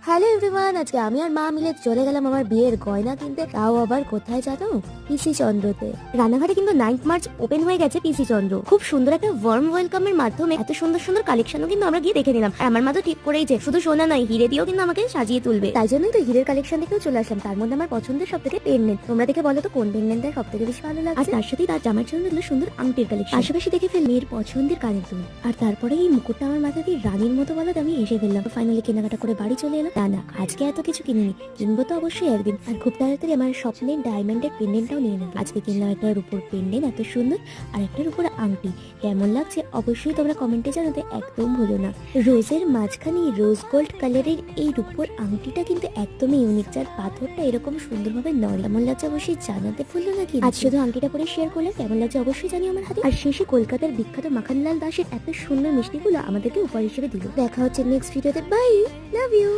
Hello everyone, আজকে আমি আর মা মিলে চলে গেলাম আমার বিয়ের গয়না কিনতে। তাও আবার কোথায় জানো? পিসি চন্দ্রতে। রানাঘাটে কিন্তু 9 মার্চ ওপেন হয়ে গেছে পিসি চন্দ্র। খুব সুন্দর একটা ওয়ার্ম ওয়েলকামের মাধ্যমে এত সুন্দর সুন্দর কালেকশনও কিন্তু আমরা গিয়ে দেখে নিলাম। আর আমার মা তো ঠিক করেই যে শুধু সোনা নয়, হিরে দিয়েও কিন্তু আমাকে সাজিয়ে তুলবে। তাই জন্যই তো হিরের কালেকশন দেখেও চলে আসলাম। তার মধ্যে আমার পছন্দের সব থেকে পেন্ডেন্ট। তোমরা দেখে বলো তো কোন পেন্ডেন্টটা সব থেকে বেশি ভালো লাগছে। আর তার সাথে তার জামার জন্য দিল সুন্দর আংটির কালেকশন। পাশাপাশি দেখে ফেল মেয়ের পছন্দের কানের দুল। আর তারপরে এই মুকুটটা আমার মাথা দিয়ে রানীর মতো বলো আমি এসে ফেললাম। ফাইনালি কেনাকাটা করে বাড়ি চলে এলাম। না আজকে এত কিছু কিনিনি, কিনবো তো অবশ্যই একদিন। আর খুব তাড়াতাড়ি আমার স্বপ্নের ডায়মন্ডের পেন্ডেন্টটাও নিয়ে নেবো। আজকে কিনলাম একটার উপর পেন্ডেন্ট এত সুন্দর, আর একটার উপর আংটি। কেমন লাগছে অবশ্যই তোমরা কমেন্টে জানাতে একদম ভুলো না। রোজের মাঝখানে রোজ গোল্ড কালারের এই রূপোর আংটিটা কিন্তু একদমই ইউনিক, যার পাথরটা এরকম সুন্দরভাবে নড়ে। কেমন লাগছে অবশ্যই জানাতে ভুলো না। আজ শুধু আংটিটা পরে শেয়ার করলে কেমন লাগছে অবশ্যই জানিও আমার হাতে। আর শেষে কলকাতার বিখ্যাত মাখনলাল দাসের এত সুন্দর মিষ্টিগুলো আমাদেরকে উপহার হিসেবে দিল। দেখা হচ্ছে নেক্সট ভিডিওতে। Bye, love you.